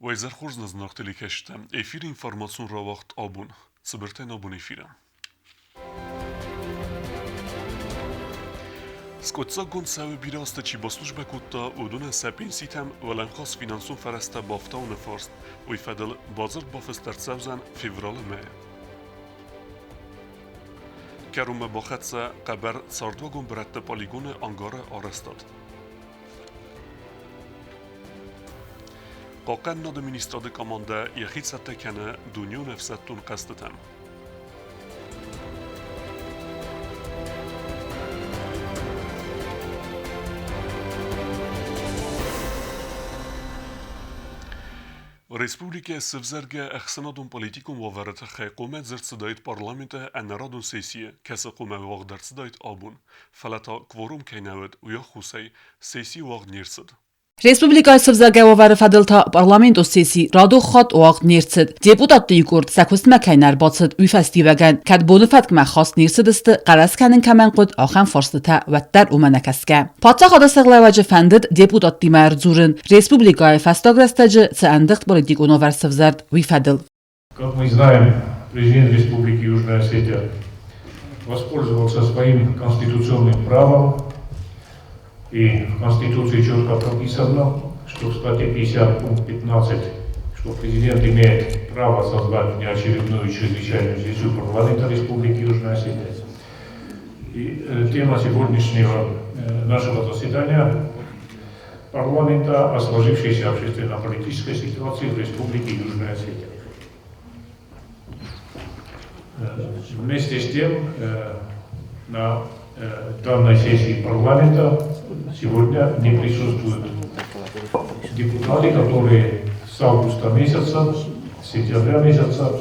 Вайзархорз назнахтали кашта. Эфир информацион ра вақт абун. Сабиртайн абун эфира. Скотца гон савы бирасты чи ба служба кутта удуна сапенситам валанхас финансун фараста бафтауна фарст. Уйфадал базар бафыстар савзан феврал мая. Карума бахатса қабар сардва гон братта полигона ангара арестат. قاقن ناد منیستاد کامانده یخید سطح کنه دنیا نفستون قصدتم. Республика Севзерге اخسنادون پولیتیکون وارد خیقومت زرد صدایت پارلمنت انرادون سیسیه کس قومه واقع در صدایت آبون فلتا کوروم که نود و یا خوصی سیسی واقع نیرسد. Республикай Севзерге фадылта парламент оссеси радо хат оaq нерцед. Депутатты юкурд сакуст макайнар бацад уйфастиваган кад бону фаткма хас нерцедисты қарас канин камен қуд ахан фарстыта ваттар уманакаске. Патса хада сыглаваджы фандид депутатты марзурын Республикай фастаграстаджы цеандыхт политикун овар Севзерд уйфадыл. Как мы знаем, президент Республики Южная Осетия воспользовался своим конституционным правом. И в Конституции четко прописано, что в статье 50 пункт 15, что президент имеет право созвать внеочередную чрезвычайную сессию парламента Республики Южная Осетия. И тема сегодняшнего нашего заседания парламента о сложившейся общественно-политической ситуации в Республике Южная Осетия. Вместе с тем, на данной сессии парламента сегодня не присутствуют депутаты, которые с августа месяца, с сентября месяца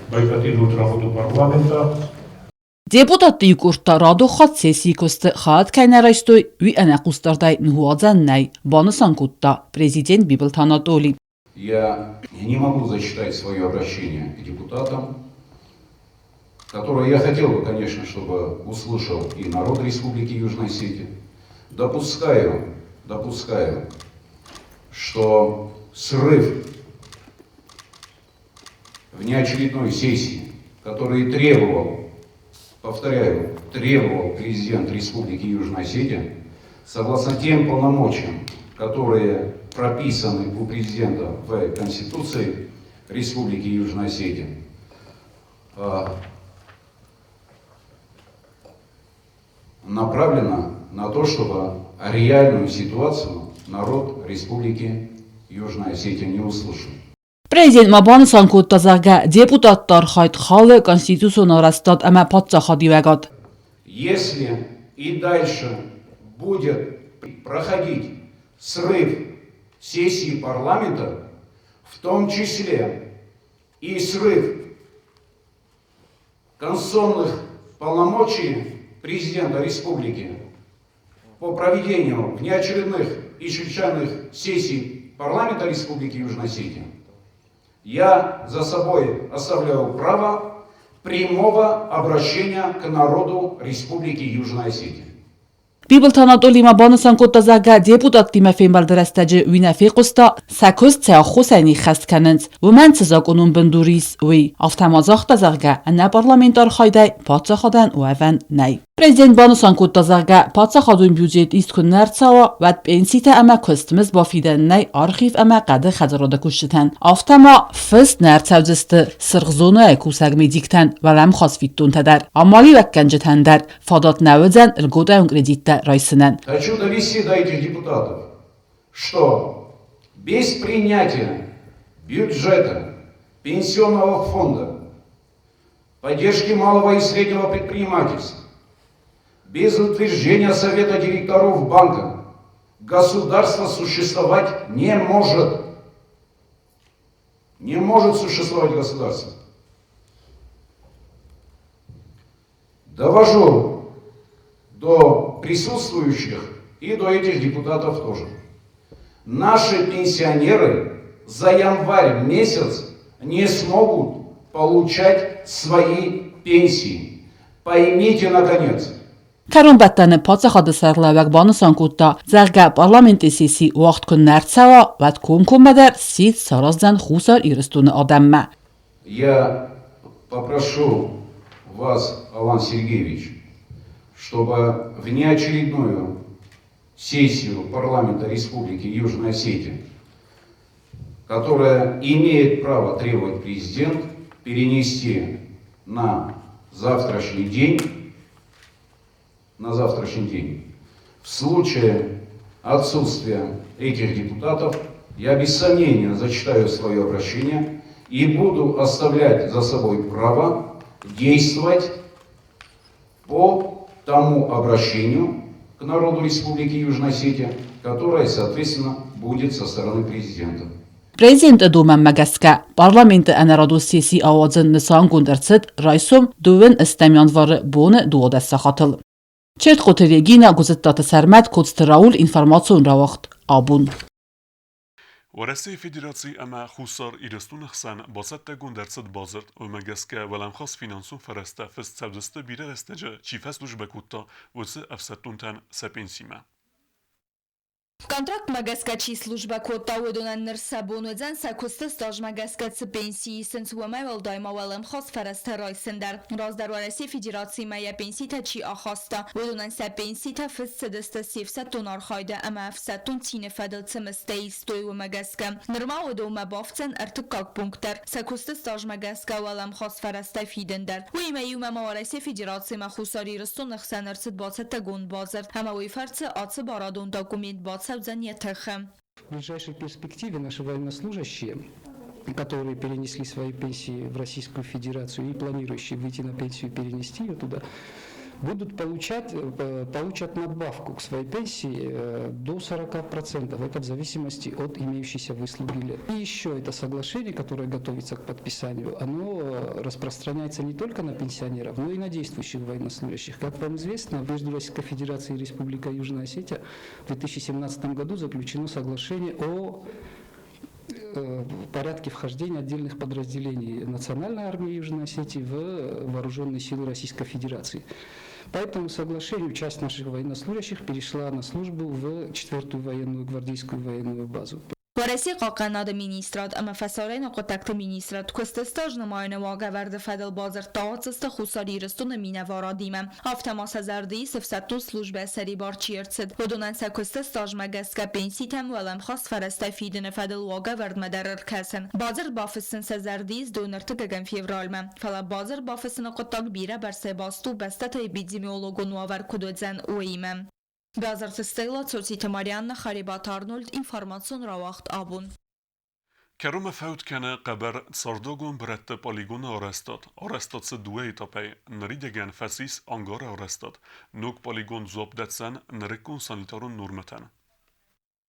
бойкотируют работу парламента. Депутатты юкуртта радо хат сессии косты хаат кайнарайстой уй анакустардай нхуадзаннай баны санкутта президент Библ Танатоли. Я не могу зачитать свое обращение к депутатам, которое я хотел бы, конечно, чтобы услышал и народ Республики Южной Осетии. Допускаю, что срыв внеочередной сессии, который требовал, повторяю, требовал президент Республики Южная Осетия, согласно тем полномочиям, которые прописаны у президента в Конституции Республики Южная Осетия, направлено на то, чтобы реальную ситуацию народ Республики Южная Осетия не услышал. Президент Мабан Санкутта зага депутаттар хайт халы конституционный растат ама патса хадивагат. Если и дальше будет проходить срыв сессии парламента, в том числе и срыв конституционных полномочий президента республики по проведению внеочередных и чрезвычайных сессий парламента Республики Южная Осетия, я за собой оставляю право прямого обращения к народу Республики Южная Осетия. Библ Танатоли Мабан Санкутта зага депутат тимафин балдерастаджи уйнафи қуста сакуз цеа хусайни хаст канынц вман цезакунун бендурис уй автомазахта зага ана парламентар хайдай патса хадан уаван най. Президент Бану Санкутта зага патса хадун бюджет ист күннәр цава ват пенсита ама көстіміз бафидан най архив ама қады хазарада күштітен. Автома фыст нәр цавзысты сырғзону айкусаг медиктен валам хасфиттун тадар. Амали вакканжетен дар фадат навыдзан иргода юн кредитта райсынен. Хочу довести до этих депутатов, что без принятия бюджета, пенсионного фонда, поддержки малого и среднего предпринимательства, без утверждения совета директоров банка государство существовать не может. Не может существовать государство. Довожу до присутствующих и до этих депутатов тоже. Наши пенсионеры за январь месяц не смогут получать свои пенсии. Поймите, наконец. Karun bettene pacachade serlevek banusankutta zerge parlamenti sisi wacht kun nertsawa vet kumkumeder sit sarazden husar iristune ademme. Я попрошу вас, Алан Сергеевич, чтобы внеочередную сессию парламента Республики Южная Осетия, которая имеет право требовать президент, перенести на завтрашний день. В случае отсутствия этих депутатов я без сомнения зачитаю свое обращение и буду оставлять за собой право действовать по тому обращению к народу Республики Южная Осетия, которое, соответственно, будет со стороны президента. Prezident Duman Megeske, parlamenti eneradu siyasi avazın nisan gundertsit, Raysum duvin istemyanvarı bone duodessa xatıl. Çert qotiriyegina guzittat sermet kodst Raul informasyon rawaxt abun. ورسي فيدراسي أما خسر إرستون خسان باسط گندرست بازرد و مگسکه ولم خاص فینانسون فرسته فست سودست بیره رستجه چی فسلوش بکوتا وسه افستون تن سپینسیمه. Контракт Магаскачи служба кота удунан нерсабунудзан сакусты стаж Магаскацы пенсии сенсуамевал даймавалам хос фарастарой сендар. Раздарвараси федерации моя пенсии тачи ахаста. Удунан са пенсии та фестседеста севсатун архайда ама афсатун тине фадал цеместей стой у Магаска. Норма уду мабавцен артукак пунктар. Сакусты стаж Магаска валам хос фараста фидендар. Уимаю мамавараси федерации махусари растун нахсан арцит бацет тагун базар. Ама уифарцы ацы барадун документ бацет. В ближайшей перспективе наши военнослужащие, которые перенесли свои пенсии в Российскую Федерацию и планирующие выйти на пенсию и перенести ее туда, будут получат надбавку к своей пенсии до 40%. Это в зависимости от имеющейся выслуги лет. И еще это соглашение, которое готовится к подписанию, оно распространяется не только на пенсионеров, но и на действующих военнослужащих. Как вам известно, между Российской Федерацией и Республикой Южная Осетия в 2017 году заключено соглашение о порядке вхождения отдельных подразделений Национальной армии Южной Осетии в вооруженные силы Российской Федерации. По этому соглашению часть наших военнослужащих перешла на службу в 4-ю военную гвардейскую военную базу. ورسی قاقناد مینیستراد اما فسارین قطعت مینیستراد کستستاج نماینه واقع ورد فدل بازر تاعتست خصاری رستون مینوارا دیمه آفتماس زردی سفستو سلوجبه سری بار چیرتسد ودونن سکستستاج مگسکه پنسی تم ولم خواست فرسته فیدن فدل واقع ورد مدرر کسن بازر بافستن سزردیز دونرتگگن فیورالمه فلا بازر بافستن قطعت بیره بر سباستو بسته تا بیدیمیولوگو نوور کدودزن اویمه Базарцы Стейла, Цоците Марианна, Харибат Арнольд, информацион равахт абун. كروم فوت كان قبر صردوغون برت پالیگون آرستاد سدوه ایتاپی نریدگن فسیس انگار آرستاد نوک پالیگون زوب دتسن نرکون سانیتارون نورمتن.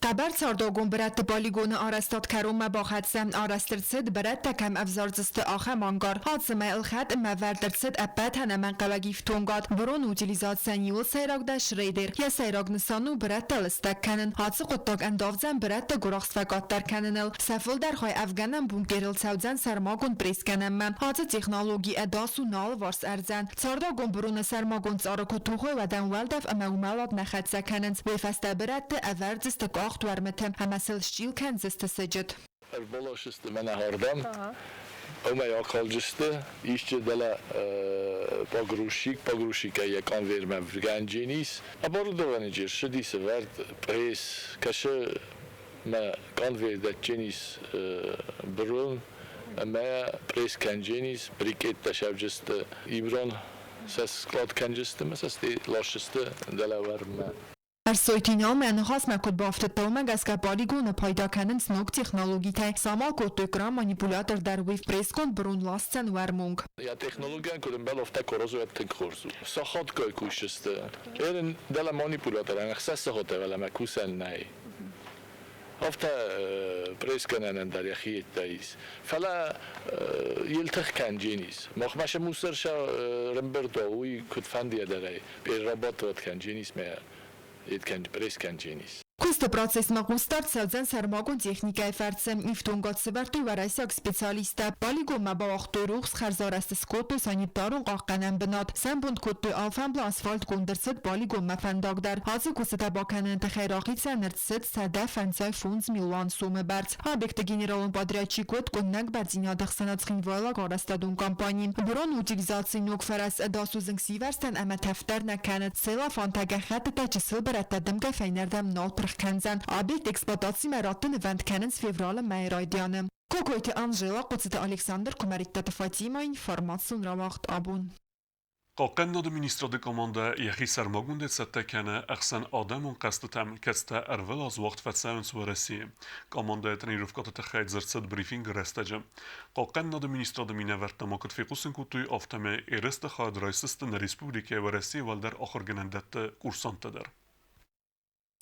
قبر سارداگون برات پالیگون آرستاد کروم با حدسم آرسترسد برات کم افزارزست آخه مانگار حادثه الخد موردرسد ابد هنمن قلقیف تونگاد برون اوتیلیزات سنیول سیراگ ده شریدر یا سیراگ نسانو برات تلستک کنن حادثه قطاق اندافزن برات گراخس فقط در کننل سفل در خواهی افغانم بونگرل سودزن سرماگون پریس کنم حادثه تکنولوژی اداسو نال وارس ارزن سارداگون برون سرماگون زارکو توخوی و دنوالدف اما اومالات نخد سکننز ویفسته برات اورزست acht warmetem hamasel stil kenzeste sejet. Erbolashiste men hardam. Oma ja kalciste işçi dela pogrushik yakan vermem ganjenis. Abaru dovanıcı şidisi verd pres kaşı ma kan verdet jenis brun ama pres kanjenis briket taşavcıste ibron ses klad kanjiste meseste laşiste dela vermem. Арсойтинам энхас мекут бафтет томаг аз капалигун пайда канен снок технологии тай самал котекрам манипулятор дар вив прескон брун ластен вармунг. Ja technologien kunnen wel of tak korozo het ten korzu. Sachat koy kushiste. Eren dela manipulator en xassa hote vela makusen nay. Hafta preskenen en dar yakhit tais. Fala yeltakh kan jenis. Makhmasha muser sha remberdo uy kutfandi daray. Bir rabat kan jenis me. Etken presken jenis. Questa process ma gustar sauzen sarmagun техника фарцем ифтунгот севарту و رئیسک سپیسیالیست بالیگو ما با وقت روخ خرزار است سکوت سانیتارون قاقنن بنات سمبوند کت آفن بلا اسفالت گندرست بالیگو ما فنداگ در هازی کستا با کننت خیراقی سنرتست سده فنزای 5 میلیون سوم برد آبکت گنرالون بادریچی کت گنگ برزینیا دخسنات خینوالا گارستادون کامپانی برون اوتیلیزاسی نوک فرس داسوزنگ سیورستن اما تفتر نکند سیلا فانتاگ خط تجسل برد دمگه فینردم نال پرخکنزن آبکت اکسپلاتاسی مراتن وند کننز فیورال مایرایدیانم کوکویت آنجلا قدست الکساندر کمریتت فاطیما اینفورماسیون را وقت آبون قاقن ناد مینیستر د کمانده یخی سرماگوند سته کنه احسن آدم و قصد تم کسته اول از وقت فتساونس و رسیه کمانده تنی رفقات تخیید زرسد بریفینگ رستجم قاقن ناد مینیستر د مینورد نماکت فیقوسن کتوی آفتمه ایرست خواهد رایسستن ریسپوبلیکه و رسیه والدر آخر گنندت کورسانت در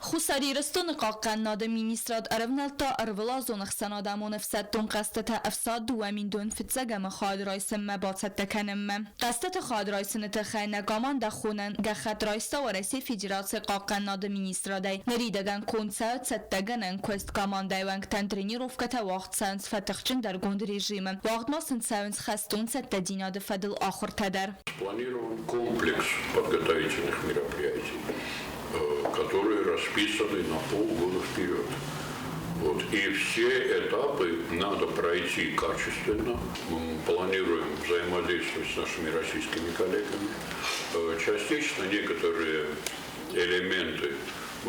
خساری رستون قاقن ناد مینیستراد ارونالتا اروالازونخ سنادمون افسدتون قصدت افساد دوامین دون فتزگم خواهد رایسن مباست تکنم قصدت خواهد رایسن تخی نگامان دخونن گخد رایستا و رسی فیجراسی قاقن ناد مینیسترادی نریدگن کنسات ستگن انکوست گامان دیونگ تندرینی رفکت وقت سنس فتخچن در گوند رژیم وقت ما سنس خستون ستدیناد فدل آخر تدر Спланирован комплекс подготовительных мероприятий, которые расписаны на полгода вперед. Вот. И все этапы надо пройти качественно. Мы планируем взаимодействовать с нашими российскими коллегами. Частично некоторые элементы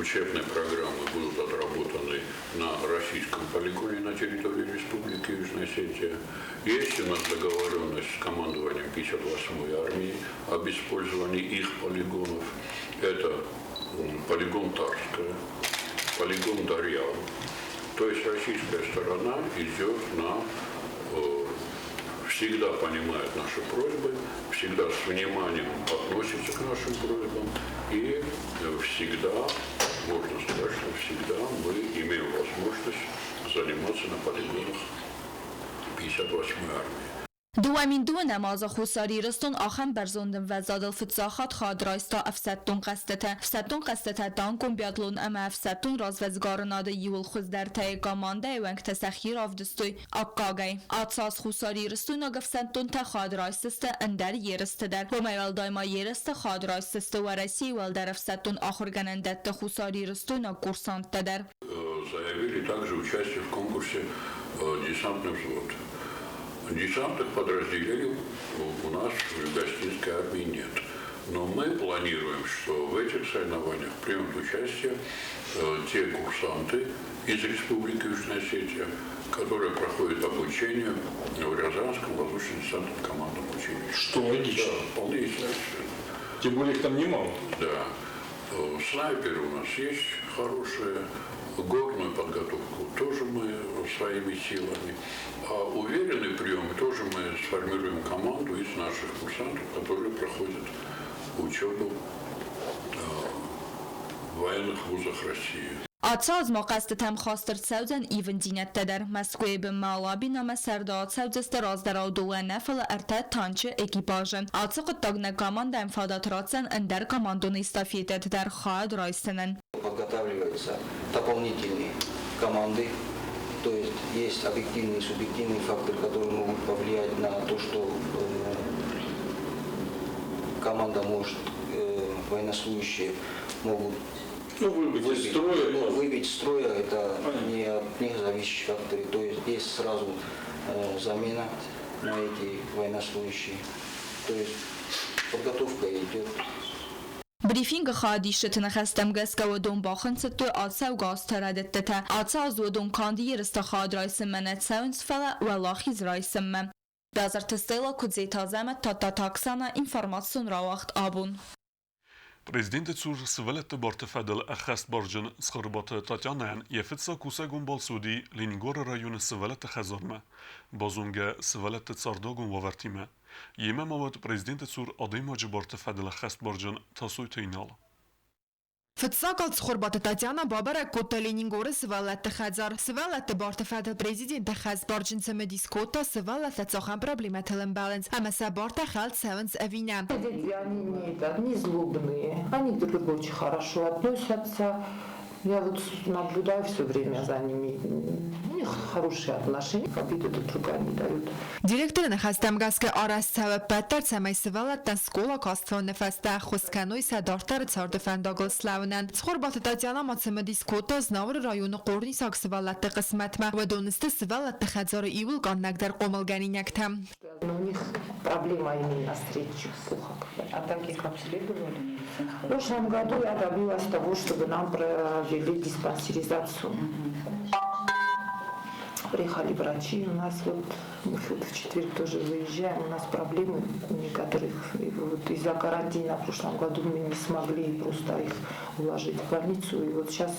учебной программы будут отработаны на российском полигоне на территории Республики Южная Осетия. Есть у нас договоренность с командованием 58-й армии об использовании их полигонов. Это полигон Тарская, полигон Дарьял. То есть российская сторона идет всегда понимает наши просьбы, всегда с вниманием относится к нашим просьбам и всегда, можно сказать, что всегда мы имеем возможность заниматься на полигонах 58-й армии. دوامین دو نماز خساری رستون آخم برزوندن و زادل فتزاخات خاد رایستا افسدتون قصدته دان کن بیادلون اما افسدتون رازوزگار ناده یول خوز در تایگا مانده ونگ تسخیر آفدستوی آقاگای آتساز خساری رستون آگفسدتون تا خاد رایستسته اندر یرسته در همیوال دایما یرسته خاد رایستسته و رسی وال در افسدتون آخر گنندت خساری رستون آگورسانت در Заявили также участие в конкурсе десантный взвод. Десантных подразделений у нас в Гостинской армии нет. Но мы планируем, что в этих соревнованиях примут участие те курсанты из Республики Южная Осетия, которые проходят обучение в Рязанском воздушно-десантном командном училище. Что логично. Да, вполне естественно. Тем более их там немало. Да. Снайперы у нас есть хорошие. Горную подготовку тоже мы своими силами. А уверенный прием тоже мы сформируем команду из наших курсантов, которые проходят учебу в военных вузах России. آتساز ما قصد تم خواستر سوزن ایون دینت تدر مسکوی به مالابی نام سرداد سوزست رازدر دوله نفل ارتد تانچه اکیپاژن آتساق تاگ نگامان دم فادات راتسن اندر کاماندون استافیتت در خواهد رایستنن Подготавливаются дополнительные команды, то есть есть объективные и субъективные факторы, которые могут повлиять на то, что команда может, военнослужащие могут выбить из строя, это не от них зависящие факторы, то есть есть сразу замена на эти военнослужащие, то есть подготовка идет. بریفینگ خواهدی شتن خستم گسکه و دون باخن ستو آتسا و گاز تردت تتا آتسا از و دون کاندی رست خواهد رایسم منت ساونس فلا و لاخیز رایسم من بازر تستیلا کدزی تازمت تا تاکسانا اینفورماسیون را وقت آبون Президентът Сур съвелете бортефедел ахаст борджен с хорбота Татянен ефетса кусегун болсуди Ленингора районе съвелете хазорме. Бозунге съвелете цардогун вавартиме. Еме мават президентът Сур адаймаджи бортефедел ахаст борджен тасуйте инала. فتساقل خربات تاتيانا بابرا كوتا لينينغور سوالات خزار سوالات بارتفاد بريزيدنت خز بارجن سمديس كوتا سوالات تساخن проблемات الامبالانس اما سبارتا خالد ساونس овина. Они не злобные, они друг к другу очень хорошо относятся. Я вот наблюдаю все время за ними. У них хорошие отношения, обиды друг друга не дают. Директорը նխաստամգասկը արասցավը պատար ցամայսվալա տասկոլա կաստվոնը ֆաստա խոսկանոյ սադարտարը ցարդվանդագլ սլավնան ցխորբաթ Татьяна Мацемедискота знавр районы Qorni саксвала тқисматма вадонисты свала тхазары ивул каннагдар қомалганиняктам. Но у них проблема именно встречи плохо. А таких обследовали? В прошлом году я добилась того, чтобы нам провели диспансеризацию. Приехали врачи, у нас вот мы в четверг тоже выезжаем, у нас проблемы у некоторых. И вот из-за карантина в прошлом году мы не смогли просто их уложить в больницу. И вот сейчас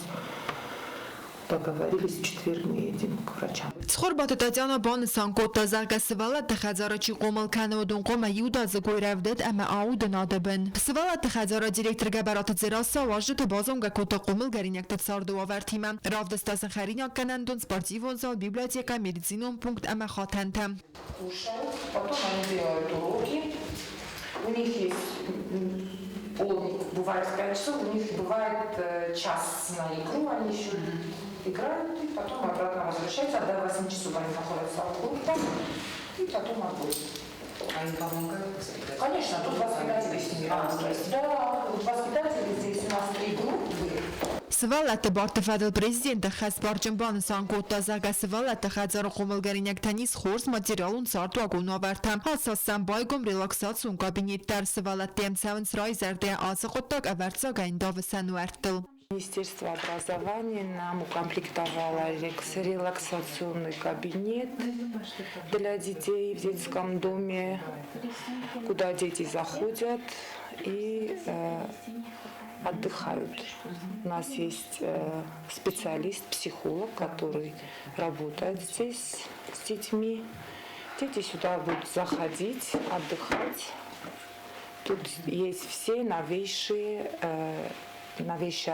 договорились, в четверг мы едем к врачам. Ցխորբաթ Татьяна Բանսան կոտազարգա սվալա տխազարաչի կոմալքանը դոնկոմա յուդա զգոյրավդետ ամա աուդը նադաբն սվալա տխազարա դիրեկտոր գաբարատ ձերասա վաժդը բազոն գակոտը կոմալ գարինյակ տծարդու ավարտիմա ռավդստասն խարինյակ կանանդոն спортивный зал библиотека медицинон пункт амա խաթանթա Кушают, потом они делают уроки. У них есть полдник, бывает в 5 часов, у них бывает час на игру, они еще играют, и потом обратно возвращаются, а до 8 часов они находятся в группах, и потом отбой. Они помогают? Конечно, тут воспитатели с ними есть. Да, тут воспитатели здесь у нас 3 группы. Սվալատը բարտվադել պրեզիդենտը խասպարջն բանսան կոտազագա սվալատը խածարը խոմալգարինյակ տանիս խորս մատերիալուն ծարտու ագունու ավարտամ հասասան բայգոմ ռելաքսացուն կաբինետտար սվալատը եմցավն սրայի զարդեя ազը խոտակ ավարտսագային դավսան ու արտыл. Министерство образования нам укомплектовало релаксационный кабинет для детей в детском доме, куда дети заходят и отдыхают. У нас есть специалист, психолог, который работает здесь с детьми. Дети сюда будут заходить, отдыхать. Тут есть все новейшее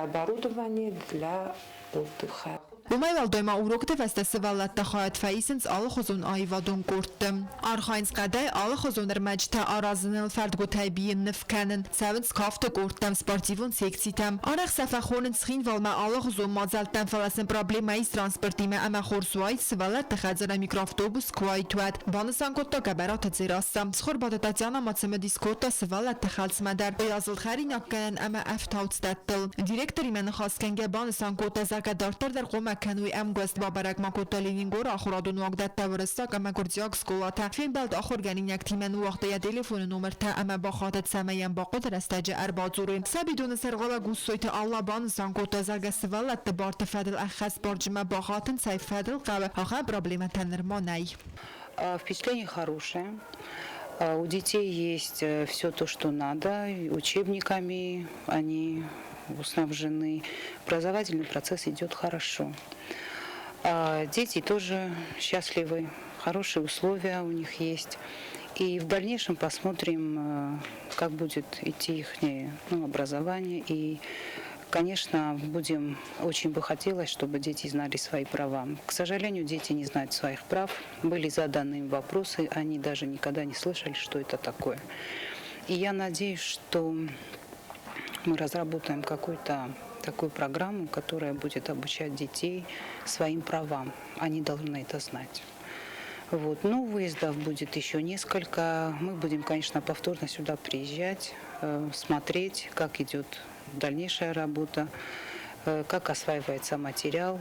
оборудование для отдыха. Ումայվալ դոյմա ուրոկտը վեստեսվալատը խայատ ֆայիսնց ալը խոզուն այվադուն կորտը։ Արխայնց կադայ ալը խոզունր մեջտը արազնել ֆարդ գոթայ բիեն նվկանն, սավնց կավտը կորտամ սպարտիվուն սեկցիտամ։ Արախ սաֆախոնն սխին վալմա ալը խոզուն մազալտան ֆալասն պրաբլեմայից տրանսպորտիմը ամա խորսուայց սվալատը խadzara միկրովտոբուս կուայթուատ։ Բանսան կոտը գաբարատը ձերասամ։ Սխորբատը Татьяна Մացեմեդիսկոտը սվալատը խալցմադար։ Օյազլ խարինակ կանան ամա աֆթաուտստատտլ։ Դիրեկտորի մեն խասկենգե բանսան կոտը զակադարտար դար Kanui am gost babarak makotalinin gora axuradun waqdatda vrastak ama kurdiak skolata filmbald axur ganinyak timen waqtaya telefonu numerta ama baxatat samayan baqot rastaja arbazuri sabidun sergala gussoyta Allah ban sankota zagasvalat bart fadl akhas barjma baxatın sayfadl qaba axa problema tanirmonay. Впечатление хорошее. У детей есть все то, что надо, учебниками они снабжены. Образовательный процесс идет хорошо. Дети тоже счастливы, хорошие условия у них есть. И в дальнейшем посмотрим, как будет идти их образование. И, конечно, очень бы хотелось, чтобы дети знали свои права. К сожалению, дети не знают своих прав. Были заданы им вопросы, они даже никогда не слышали, что это такое. И я надеюсь, что мы разработаем какую-то такую программу, которая будет обучать детей своим правам. Они должны это знать. Но выездов будет еще несколько. Мы будем, конечно, повторно сюда приезжать, смотреть, как идет дальнейшая работа, как осваивается материал.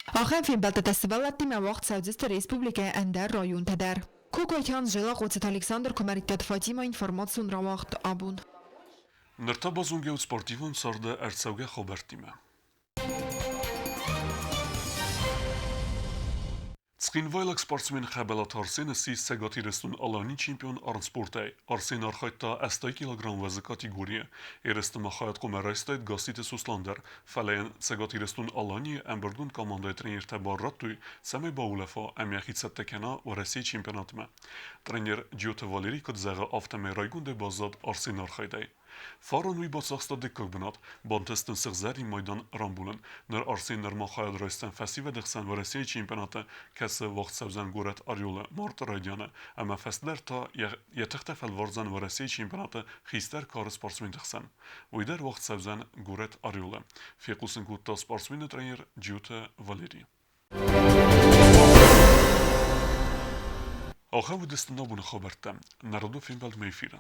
Ахен филмбалтатасвалатти мавақт Саудисты Республикая Андар район тадар. Кокойтян жила qoцет Александр Комариттат Фатима информацион равақт абун. Nërta bazunge u sportivën sërde ertsauge xobertime. Цхинвайлак спортсмен Хабелат Арсен сис сегатирестун алани чемпион арнспортей. Арсен архайта 100 кг вазы категория. Эрестма хаят комерайстайт гасите сусландер. Фален сегатирестун алани эмбердун командай тренер табарраттуй саме баулафа эмяхицат текена و Россия чемпионатма. Тренер Джота Валерий кадзага автоме райгунде базад Арсен архайтай. Фарон уй бацախста деккак бнат, бантестен сығзари майдан рамбулын, ныр арсен ныр махаяд райстен фасиве дықсан варасей чемпионаты кәсі вақт сәвзен гурет арюлы Марta Raydyanı, ama festler ta yetixte felvarzan varaseyi çempionatı xister karı sportsmen dixsan. Uyder vaqt sevzen guret aryola. Fekusin kutta sportsmen trener Jute Valeri. Ağa bu destanda bunu xabertem. Narodu film bald meyfira.